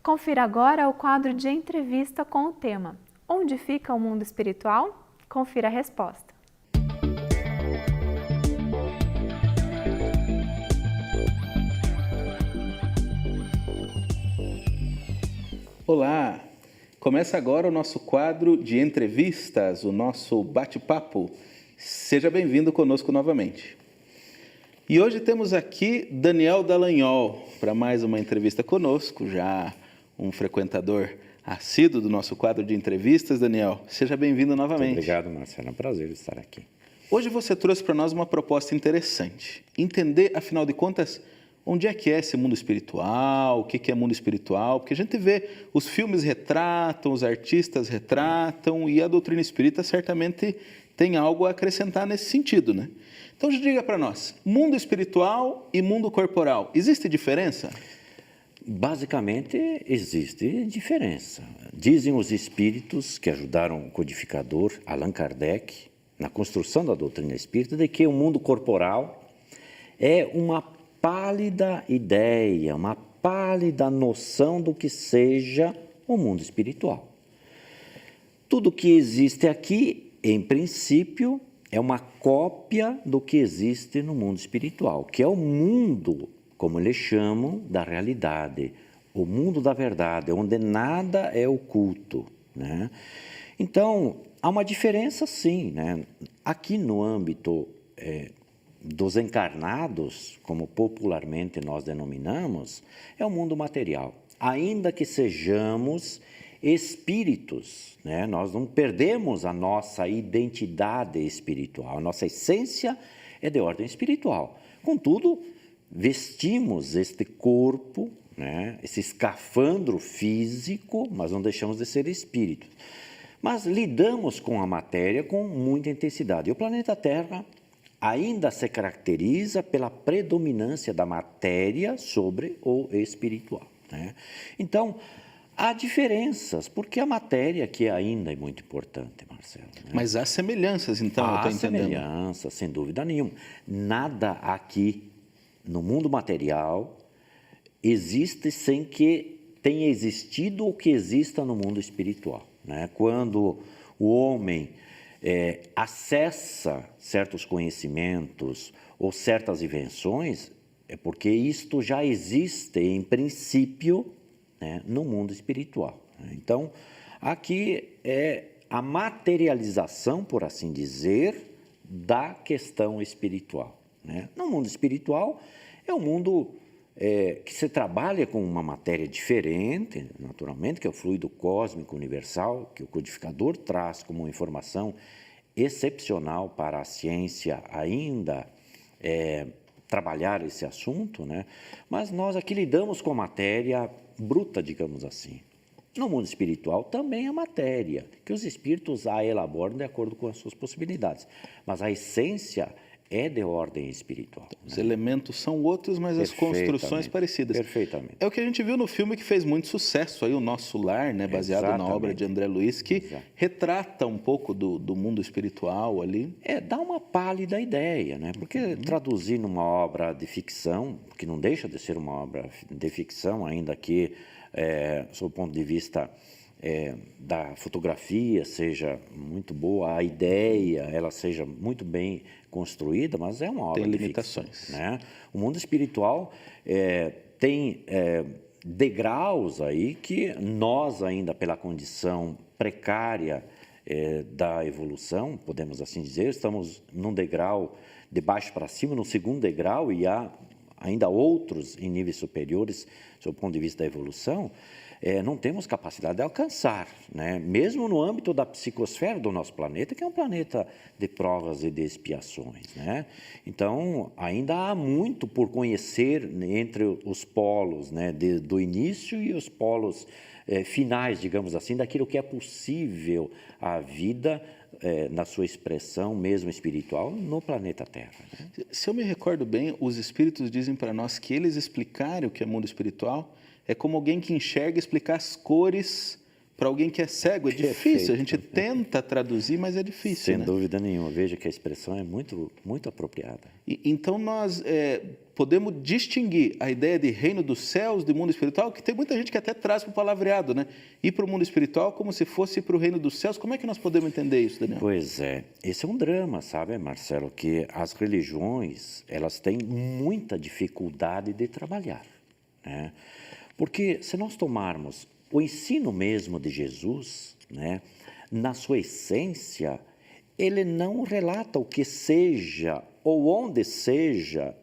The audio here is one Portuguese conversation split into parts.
Confira agora o quadro de entrevista com o tema Onde fica o mundo espiritual? Confira a resposta. Olá! Começa agora o nosso quadro de entrevistas, o nosso bate-papo. Seja bem-vindo conosco novamente. E hoje temos aqui Daniel Dallagnol para mais uma entrevista conosco, já um frequentador assíduo do nosso quadro de entrevistas. Daniel, seja bem-vindo novamente. Muito obrigado, Marcelo. É um prazer estar aqui. Hoje você trouxe para nós uma proposta interessante. Entender, afinal de contas, onde é que é esse mundo espiritual, o que é mundo espiritual, porque a gente vê, os filmes retratam, os artistas retratam, e a doutrina espírita certamente tem algo a acrescentar nesse sentido, né? Então, diga para nós, mundo espiritual e mundo corporal, existe diferença? Basicamente, existe diferença. Dizem os espíritos que ajudaram o codificador Allan Kardec na construção da doutrina espírita de que o mundo corporal é uma pálida ideia, uma pálida noção do que seja o mundo espiritual. Tudo que existe aqui, em princípio, é uma cópia do que existe no mundo espiritual, que é o mundo, como eles chamam, da realidade, o mundo da verdade, onde nada é oculto, né? Então, há uma diferença sim, né? Aqui no âmbito dos encarnados, como popularmente nós denominamos, é o mundo material. Ainda que sejamos espíritos, né? Nós não perdemos a nossa identidade espiritual, a nossa essência é de ordem espiritual. Contudo, vestimos este corpo, né? Esse escafandro físico, mas não deixamos de ser espíritos. Mas lidamos com a matéria com muita intensidade. E o planeta Terra ainda se caracteriza pela predominância da matéria sobre o espiritual, né? Então, há diferenças, porque a matéria aqui ainda é muito importante, Marcelo, né? Mas há semelhanças, então, eu estou entendendo. Há semelhanças, sem dúvida nenhuma. Nada aqui no mundo material existe sem que tenha existido o que exista no mundo espiritual, né? Quando o homem acessa certos conhecimentos ou certas invenções, é porque isto já existe em princípio, né, no mundo espiritual. Então, aqui é a materialização, por assim dizer, da questão espiritual, né? No mundo espiritual é um mundo que se trabalha com uma matéria diferente, naturalmente, que é o fluido cósmico universal, que o codificador traz como informação excepcional para a ciência ainda trabalhar esse assunto, né? Mas nós aqui lidamos com matéria bruta, digamos assim. No mundo espiritual também é matéria, que os espíritos a elaboram de acordo com as suas possibilidades, mas a essência é de ordem espiritual. Os elementos são outros, mas as construções parecidas. Perfeitamente. É o que a gente viu no filme que fez muito sucesso, aí, O Nosso Lar, né, baseado na obra de André Luiz, que retrata um pouco do mundo espiritual ali. Dá uma pálida ideia, né? Porque traduzir numa obra de ficção, que não deixa de ser uma obra de ficção, ainda que, sob o ponto de vista da fotografia seja muito boa, a ideia ela seja muito bem construída, mas é uma obra tem de limitações, ficção, né? O mundo espiritual tem degraus aí que nós ainda pela condição precária da evolução, podemos assim dizer, estamos num degrau de baixo para cima, no segundo degrau, e há ainda outros em níveis superiores, sob o ponto de vista da evolução, não temos capacidade de alcançar, né? Mesmo no âmbito da psicosfera do nosso planeta, que é um planeta de provas e de expiações, né? Então, ainda há muito por conhecer entre os polos, né, do início e os polos finais, digamos assim, daquilo que é possível à vida na sua expressão mesmo espiritual no planeta Terra, né? Se eu me recordo bem, os espíritos dizem para nós que eles explicarem o que é mundo espiritual é como alguém que enxerga explicar as cores para alguém que é cego, é difícil. A gente tenta traduzir, mas é difícil. Sem né? dúvida nenhuma. Veja que a expressão é muito, muito apropriada. Então, nós podemos distinguir a ideia de reino dos céus, de mundo espiritual, que tem muita gente que até traz para o palavreado, né? Ir para o mundo espiritual como se fosse para o reino dos céus. Como é que nós podemos entender isso, Daniel? Pois é. Esse é um drama, sabe, Marcelo? Que as religiões, elas têm muita dificuldade de trabalhar, né? Porque se nós tomarmos o ensino mesmo de Jesus, né, na sua essência, ele não relata o que seja ou onde seja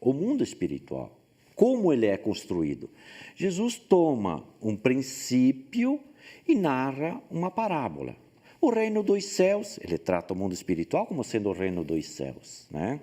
o mundo espiritual, como ele é construído. Jesus toma um princípio e narra uma parábola. O reino dos céus, ele trata o mundo espiritual como sendo o reino dos céus, né?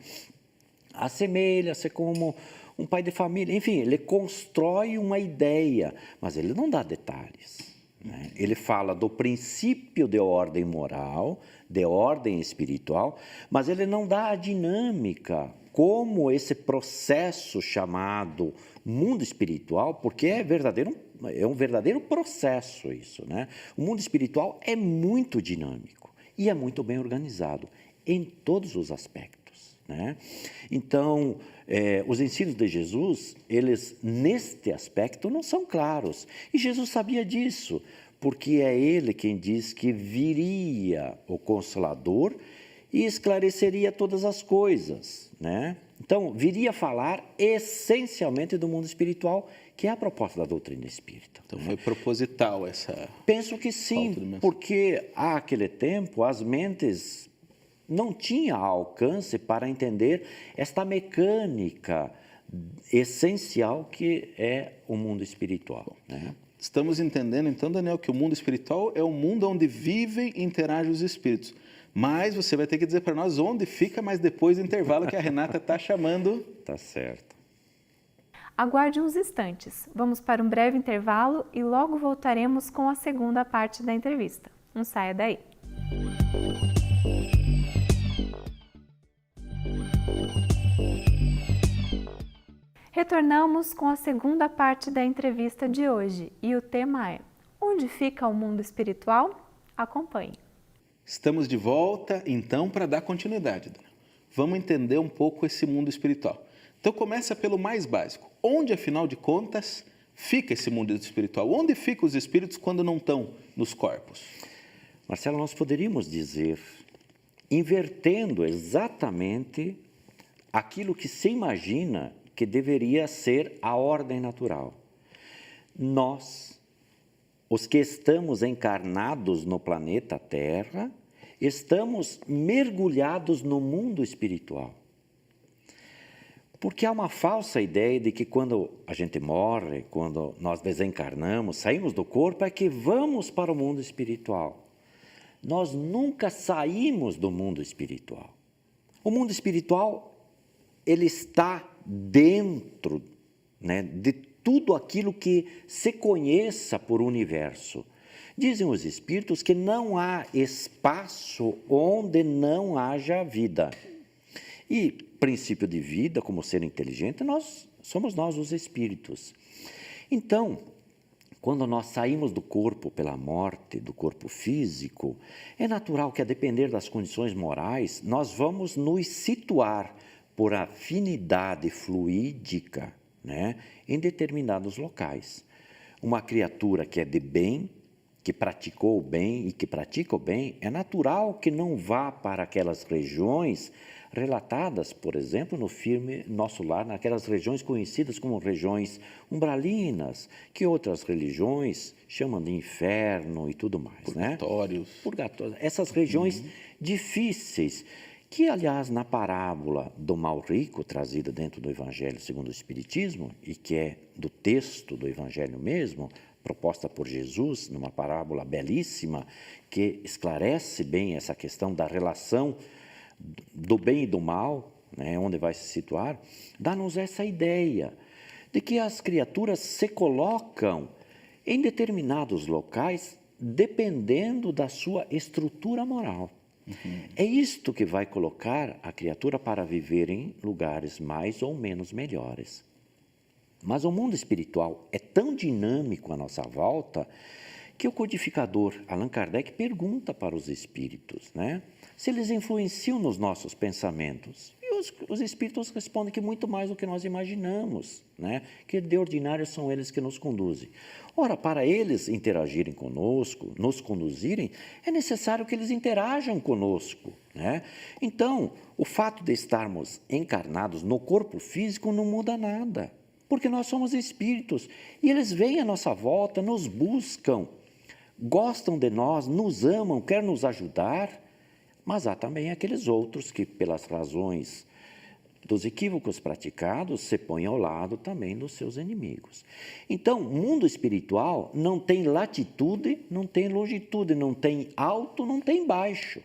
Assemelha-se como um pai de família, enfim, ele constrói uma ideia, mas ele não dá detalhes, né? Ele fala do princípio de ordem moral, de ordem espiritual, mas ele não dá a dinâmica, como esse processo chamado mundo espiritual, porque é um verdadeiro processo isso, né? O mundo espiritual é muito dinâmico e é muito bem organizado em todos os aspectos, né? Então, os ensinos de Jesus, eles, neste aspecto, não são claros. E Jesus sabia disso, porque é ele quem diz que viria o Consolador e esclareceria todas as coisas, né? Então, viria falar essencialmente do mundo espiritual, que é a proposta da doutrina espírita. Então, foi proposital essa... Penso que sim, porque àquele tempo as mentes não tinham alcance para entender esta mecânica essencial que é o mundo espiritual, né? Estamos entendendo, então, Daniel, que o mundo espiritual é o mundo onde vivem e interagem os espíritos. Mas você vai ter que dizer para nós onde fica, mas depois do intervalo que a Renata está chamando. Tá certo. Aguarde uns instantes. Vamos para um breve intervalo e logo voltaremos com a segunda parte da entrevista. Não saia daí. Retornamos com a segunda parte da entrevista de hoje e o tema é: onde fica o mundo espiritual? Acompanhe. Estamos de volta, então, para dar continuidade, Daniel. Vamos entender um pouco esse mundo espiritual. Então, começa pelo mais básico. Onde, afinal de contas, fica esse mundo espiritual? Onde ficam os espíritos quando não estão nos corpos? Marcelo, nós poderíamos dizer, invertendo exatamente aquilo que se imagina que deveria ser a ordem natural. Nós, os que estamos encarnados no planeta Terra, estamos mergulhados no mundo espiritual. Porque há uma falsa ideia de que quando a gente morre, quando nós desencarnamos, saímos do corpo, é que vamos para o mundo espiritual. Nós nunca saímos do mundo espiritual. O mundo espiritual, ele está dentro, né, de tudo aquilo que se conheça por universo. Dizem os espíritos que não há espaço onde não haja vida. E princípio de vida, como ser inteligente, somos nós os espíritos. Então, quando nós saímos do corpo pela morte, do corpo físico, é natural que, a depender das condições morais, nós vamos nos situar por afinidade fluídica, né, em determinados locais. Uma criatura que é de bem, que praticou o bem e que pratica o bem, é natural que não vá para aquelas regiões relatadas, por exemplo, no filme Nosso Lar, naquelas regiões conhecidas como regiões umbralinas, que outras religiões chamam de inferno e tudo mais, purgatórios, né? Purgatórios. Essas regiões difíceis, que, aliás, na parábola do mal rico, trazida dentro do Evangelho segundo o Espiritismo, e que é do texto do Evangelho mesmo, proposta por Jesus, numa parábola belíssima, que esclarece bem essa questão da relação do bem e do mal, né, onde vai se situar, dá-nos essa ideia de que as criaturas se colocam em determinados locais dependendo da sua estrutura moral. É isto que vai colocar a criatura para viver em lugares mais ou menos melhores. Mas o mundo espiritual é tão dinâmico à nossa volta que o codificador Allan Kardec pergunta para os espíritos, né? Se eles influenciam nos nossos pensamentos. E os espíritos respondem que muito mais do que nós imaginamos, né? Que de ordinário são eles que nos conduzem. Ora, para eles interagirem conosco, nos conduzirem, é necessário que eles interajam conosco, né? Então, o fato de estarmos encarnados no corpo físico não muda nada, porque nós somos espíritos e eles vêm à nossa volta, nos buscam, gostam de nós, nos amam, querem nos ajudar, mas há também aqueles outros que, pelas razões dos equívocos praticados, se põem ao lado também dos seus inimigos. Então, o mundo espiritual não tem latitude, não tem longitude, não tem alto, não tem baixo.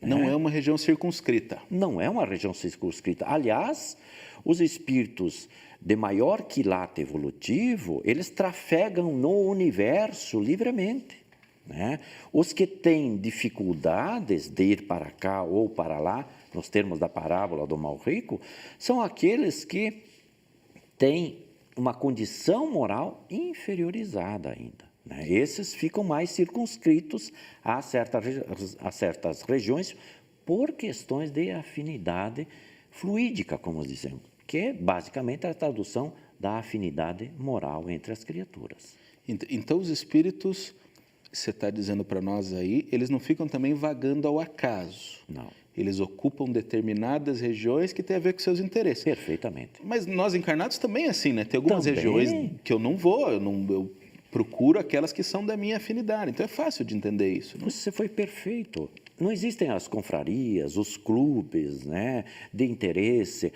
Não é uma região circunscrita. Não é uma região circunscrita. Aliás, os espíritos de maior quilate evolutivo, eles trafegam no universo livremente, né? Os que têm dificuldades de ir para cá ou para lá, nos termos da parábola do mal rico, são aqueles que têm uma condição moral inferiorizada ainda, né? Esses ficam mais circunscritos a certas regiões por questões de afinidade fluídica, como dizemos, que é basicamente a tradução da afinidade moral entre as criaturas. Então, os espíritos, você está dizendo para nós aí, eles não ficam também vagando ao acaso. Não. Eles ocupam determinadas regiões que têm a ver com seus interesses. Perfeitamente. Mas nós encarnados também é assim, né? Tem algumas Também. regiões que eu não vou, eu procuro aquelas que são da minha afinidade. Então é fácil de entender isso, né? Você foi perfeito. Não existem as confrarias, os clubes, né, de interesse.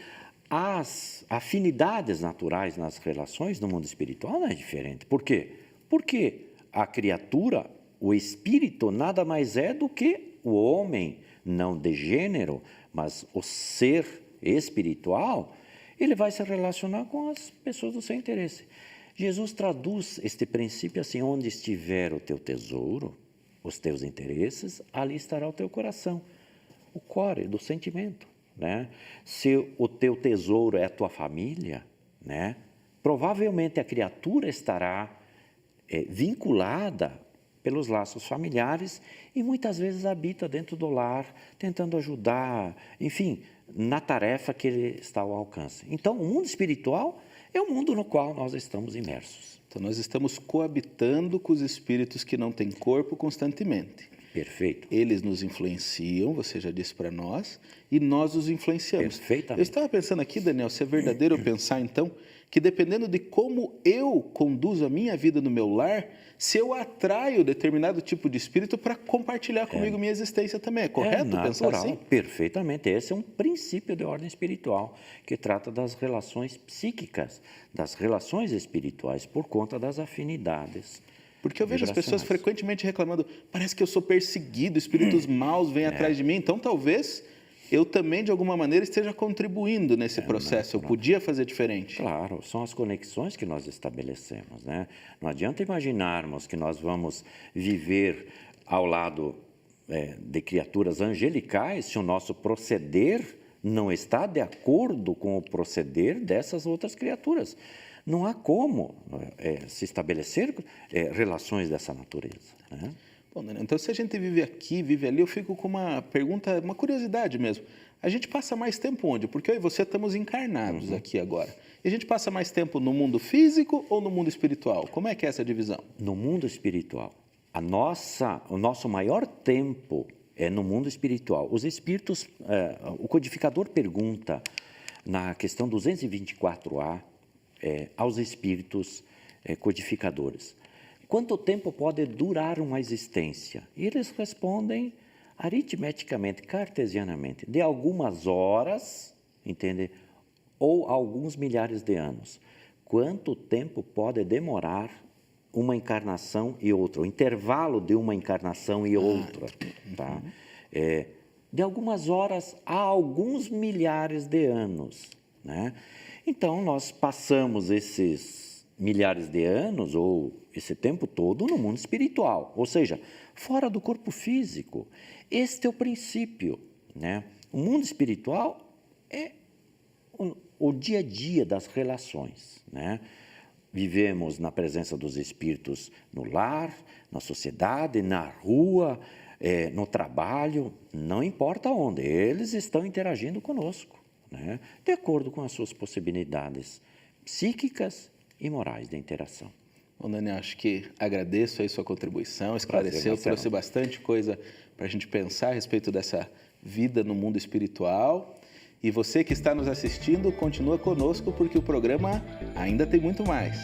As afinidades naturais nas relações no mundo espiritual não é diferente. Por quê? Porque a criatura, o espírito, nada mais é do que o homem, não de gênero, mas o ser espiritual, ele vai se relacionar com as pessoas do seu interesse. Jesus traduz este princípio assim: onde estiver o teu tesouro, os teus interesses, ali estará o teu coração, o core do sentimento, né? Se o teu tesouro é a tua família, né, provavelmente a criatura estará vinculada pelos laços familiares e muitas vezes habita dentro do lar, tentando ajudar, enfim, na tarefa que ele está ao alcance. Então, o mundo espiritual é o mundo no qual nós estamos imersos. Então, nós estamos coabitando com os espíritos que não têm corpo constantemente. Perfeito. Eles nos influenciam, você já disse para nós, e nós os influenciamos. Perfeitamente. Eu estava pensando aqui, Daniel, se é verdadeiro eu pensar, então, que dependendo de como eu conduzo a minha vida no meu lar, se eu atraio determinado tipo de espírito para compartilhar comigo minha existência também. É correto pensar assim? Perfeitamente. Esse é um princípio de ordem espiritual que trata das relações psíquicas, das relações espirituais, por conta das afinidades. Porque eu vejo as pessoas frequentemente reclamando, parece que eu sou perseguido, espíritos maus vêm atrás de mim, então talvez eu também, de alguma maneira, esteja contribuindo nesse processo. Eu podia fazer diferente. Claro, são as conexões que nós estabelecemos, né? Não adianta imaginarmos que nós vamos viver ao lado de criaturas angelicais se o nosso proceder não está de acordo com o proceder dessas outras criaturas. Não há como se estabelecer relações dessa natureza, né? Bom, Daniel, então, se a gente vive aqui, vive ali, eu fico com uma pergunta, uma curiosidade mesmo. A gente passa mais tempo onde? Porque eu e você estamos encarnados aqui agora. E a gente passa mais tempo no mundo físico ou no mundo espiritual? Como é que é essa divisão? No mundo espiritual. O nosso maior tempo é no mundo espiritual. Os espíritos, o codificador pergunta na questão 224A aos espíritos codificadores: quanto tempo pode durar uma existência? E eles respondem aritmeticamente, cartesianamente, de algumas horas, entende? Ou alguns milhares de anos. Quanto tempo pode demorar uma encarnação e outra? O intervalo de uma encarnação e outra, tá? De algumas horas a alguns milhares de anos, né? Então, nós passamos esses milhares de anos, ou esse tempo todo, no mundo espiritual, ou seja, fora do corpo físico. Este é o princípio, né? O mundo espiritual é o dia a dia das relações, né? vivemos na presença dos espíritos no lar, na sociedade, na rua, no trabalho, não importa onde, eles estão interagindo conosco, né? De acordo com as suas possibilidades psíquicas e morais de interação. Bom, Daniel, acho que agradeço aí sua contribuição, esclareceu, trouxe bastante coisa para a gente pensar a respeito dessa vida no mundo espiritual. E você que está nos assistindo, continua conosco porque o programa ainda tem muito mais.